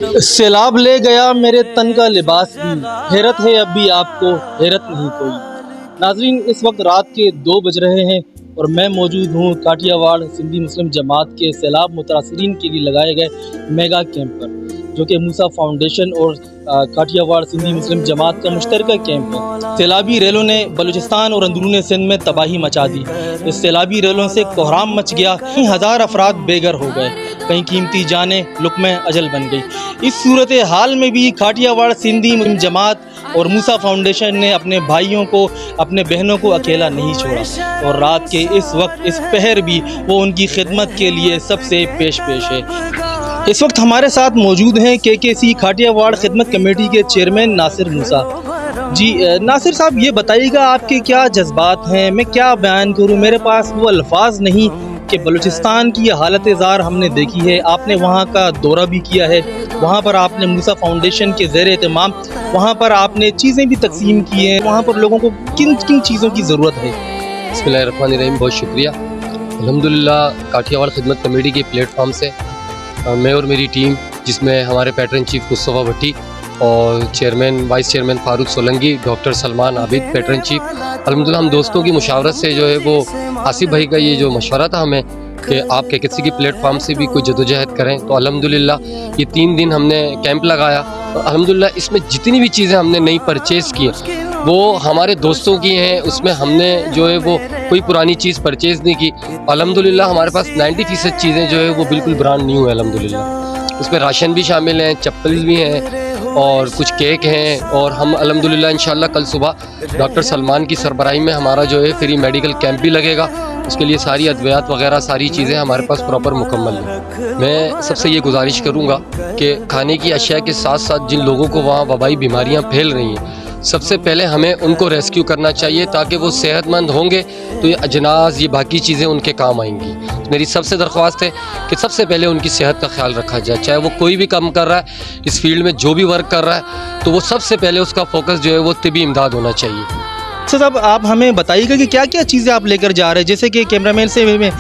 سیلاب لے گیا میرے تن کا لباس بھی، حیرت ہے اب بھی آپ کو حیرت نہیں کوئی۔ ناظرین، اس وقت رات کے 2 بج رہے ہیں اور میں موجود ہوں کاٹیا واڑ سندھی مسلم جماعت کے سیلاب متاثرین کے لیے لگائے گئے میگا کیمپ پر، جو کہ موسیٰ فاؤنڈیشن اور کاٹیا واڑ سندھی مسلم جماعت کا مشترکہ کیمپ ہے۔ سیلابی ریلوں نے بلوچستان اور اندرون سندھ میں تباہی مچا دی۔ اس سیلابی ریلوں سے کوہرام مچ گیا، کئی ہزار افراد بے گھر ہو گئے، کہیں قیمتی جانیں لقمہ اجل بن گئی۔ اس صورتحال میں بھی کاٹیا واڑ سندھی مسلم جماعت اور موسیٰ فاؤنڈیشن نے اپنے بھائیوں کو، اپنے بہنوں کو اکیلا نہیں چھوڑا، اور رات کے اس وقت اس پہر بھی وہ ان کی خدمت کے لیے سب سے پیش ہے۔ اس وقت ہمارے ساتھ موجود ہیں KKC کاٹیا واڑ خدمت کمیٹی کے چیئرمین ناصر موسیٰ جی۔ ناصر صاحب، یہ بتائیے گا آپ کے کیا جذبات ہیں؟ میں کیا بیان کروں، میرے پاس وہ الفاظ نہیں کہ بلوچستان کی یہ حالت زار ہم نے دیکھی ہے۔ آپ نے وہاں کا دورہ بھی کیا ہے، وہاں پر آپ نے موسیٰ فاؤنڈیشن کے زیر اہتمام وہاں پر آپ نے چیزیں بھی تقسیم کی ہیں، وہاں پر لوگوں کو کن کن چیزوں کی ضرورت ہے؟ بسم اللہ الرحمن الرحیم، بہت شکریہ۔ الحمدللہ کاٹیا واڑ خدمت کمیٹی کے پلیٹ فارم سے میں اور میری ٹیم، جس میں ہمارے پیٹرن چیف مصطفیٰ بھٹی اور چیئرمین وائس چیئرمین فاروق سولنگی، ڈاکٹر سلمان عابد پیٹرن چیف، الحمدللہ ہم دوستوں کی مشاورت سے جو ہے وہ آصف بھائی کا یہ جو مشورہ تھا ہمیں کہ آپ KKC کی پلیٹ فارم سے بھی کوئی جدوجہد کریں، تو الحمدللہ یہ 3 دن ہم نے کیمپ لگایا، اور الحمدللہ اس میں جتنی بھی چیزیں ہم نے نئی پرچیز کی وہ ہمارے دوستوں کی ہیں، اس میں ہم نے جو ہے وہ کوئی پرانی چیز پرچیز نہیں کی۔ الحمدللہ ہمارے پاس 90% چیزیں جو ہے وہ بالکل برانڈ نیو ہے الحمدللہ۔ اس میں راشن بھی شامل ہیں، چپل بھی ہیں اور کچھ کیک ہیں، اور ہم الحمدللہ انشاءاللہ کل صبح ڈاکٹر سلمان کی سربراہی میں ہمارا جو ہے فری میڈیکل کیمپ بھی لگے گا۔ اس کے لیے ساری ادویات وغیرہ ساری چیزیں ہمارے پاس پراپر مکمل ہیں۔ میں سب سے یہ گزارش کروں گا کہ کھانے کی اشیاء کے ساتھ ساتھ جن لوگوں کو وہاں وبائی بیماریاں پھیل رہی ہیں، سب سے پہلے ہمیں ان کو ریسکیو کرنا چاہیے، تاکہ وہ صحت مند ہوں گے تو یہ اجناس، یہ باقی چیزیں ان کے کام آئیں گی۔ میری سب سے درخواست ہے کہ سب سے پہلے ان کی صحت کا خیال رکھا جائے، چاہے وہ کوئی بھی کام کر رہا ہے اس فیلڈ میں، جو بھی ورک کر رہا ہے، تو وہ سب سے پہلے اس کا فوکس جو ہے وہ طبی امداد ہونا چاہیے۔ صاحب، آپ ہمیں بتائیے گا کہ کیا کیا چیزیں آپ لے کر جا رہے ہیں؟ جیسے کہ کیمرہ مین سے میں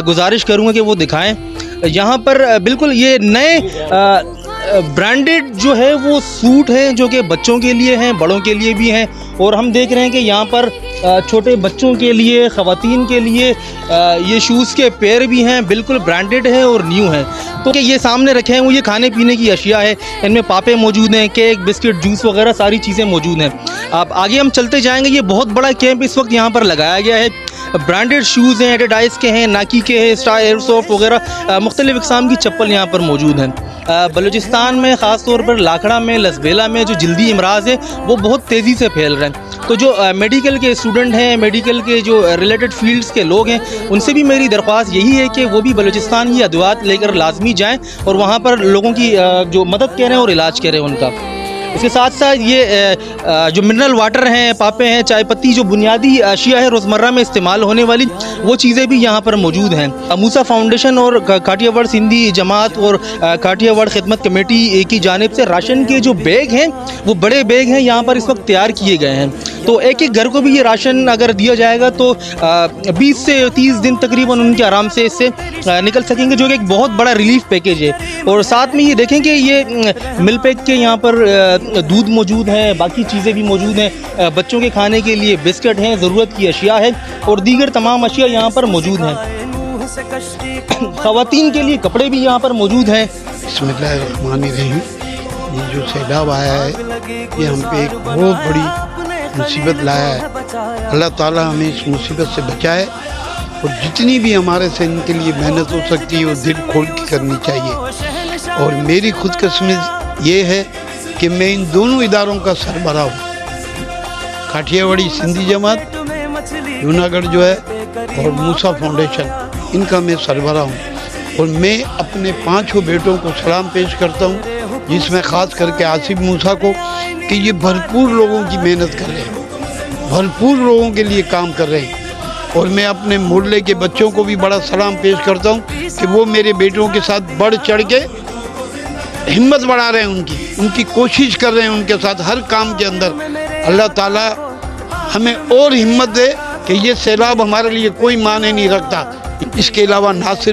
گزارش کروں گا کہ وہ دکھائیں۔ یہاں پر بالکل یہ نئے برانڈڈ جو ہے وہ سوٹ ہیں، جو کہ بچوں کے لیے ہیں، بڑوں کے لیے بھی ہیں، اور ہم دیکھ رہے ہیں کہ یہاں پر چھوٹے بچوں کے لیے، خواتین کے لیے یہ شوز کے پیر بھی ہیں، بالکل برانڈڈ ہیں اور نیو ہیں۔ تو کہ یہ سامنے رکھے ہیں وہ یہ کھانے پینے کی اشیاء ہے، ان میں پاپے موجود ہیں، کیک، بسکٹ، جوس وغیرہ ساری چیزیں موجود ہیں۔ آپ آگے ہم چلتے جائیں گے۔ یہ بہت بڑا کیمپ اس وقت یہاں پر لگایا گیا ہے۔ برانڈڈ شوز ہیں، ایڈیڈائز کے ہیں، نائکی کے ہیں، اسٹار ایئر سافٹ وغیرہ مختلف اقسام کی چپل یہاں پر موجود ہیں۔ بلوچستان میں خاص طور پر لاکھڑا میں، لسبیلا میں جو جلدی امراض ہیں وہ بہت تیزی سے پھیل رہے ہیں، تو جو میڈیکل کے اسٹوڈنٹ ہیں، میڈیکل کے جو ریلیٹڈ فیلڈز کے لوگ ہیں، ان سے بھی میری درخواست یہی ہے کہ وہ بھی بلوچستان کی ادویات لے کر لازمی جائیں اور وہاں پر لوگوں کی جو مدد کریں اور علاج کریں ان کا۔ اس کے ساتھ ساتھ یہ جو منرل واٹر ہیں، پاپے ہیں، چائے پتی، جو بنیادی اشیاء ہے روزمرہ میں استعمال ہونے والی، وہ چیزیں بھی یہاں پر موجود ہیں۔ موسیٰ فاؤنڈیشن اور کاٹیا واڑ سندھی جماعت اور کاٹیا واڑ خدمت کمیٹی کی جانب سے راشن کے جو بیگ ہیں، وہ بڑے بیگ ہیں، یہاں پر اس وقت تیار کیے گئے ہیں، تو ایک ایک گھر کو بھی یہ راشن اگر دیا جائے گا تو 20 سے 30 دن تقریباً ان کے آرام سے اس سے نکل سکیں گے، جو کہ ایک بہت بڑا ریلیف پیکیج ہے۔ اور ساتھ میں یہ دیکھیں کہ یہ مل پیک کے یہاں پر دودھ موجود ہیں، باقی چیزیں بھی موجود ہیں، بچوں کے کھانے کے لیے بسکٹ ہیں، ضرورت کی اشیاء ہے، اور دیگر تمام اشیاء یہاں پر موجود ہیں۔ خواتین کے لیے کپڑے بھی یہاں پر موجود ہیں۔ بسم اللہ الرحمن الرحیم۔ یہ جو سیلاب آیا ہے یہ ہم پہ ایک بہت بڑی مصیبت لایا ہے، اللہ تعالیٰ ہمیں اس مصیبت سے بچائے، اور جتنی بھی ہمارے سے ان کے لیے محنت ہو سکتی ہے وہ دل کھول کے کرنی چاہیے۔ اور میری خود قسمی یہ ہے کہ میں ان دونوں اداروں کا سربراہ ہوں، کاٹیا واڑی سندھی جماعت جوناگڑھ جو ہے اور موسیٰ فاؤنڈیشن، ان کا میں سربراہ ہوں، اور میں اپنے 5 بیٹوں کو سلام پیش کرتا ہوں، جس میں خاص کر کے آصف موسیٰ کو، کہ یہ بھرپور لوگوں کی محنت کر رہے ہیں، بھرپور لوگوں کے لیے کام کر رہے ہیں۔ اور میں اپنے محلے کے بچوں کو بھی بڑا سلام پیش کرتا ہوں کہ وہ میرے بیٹوں کے ساتھ بڑھ چڑھ کے ہمت بڑھا رہے ہیں، ان کی کوشش کر رہے ہیں ان کے ساتھ ہر کام کے اندر۔ اللہ تعالیٰ ہمیں اور ہمت دے کہ یہ سیلاب ہمارے لیے کوئی معنی نہیں رکھتا۔ اس کے علاوہ ناصر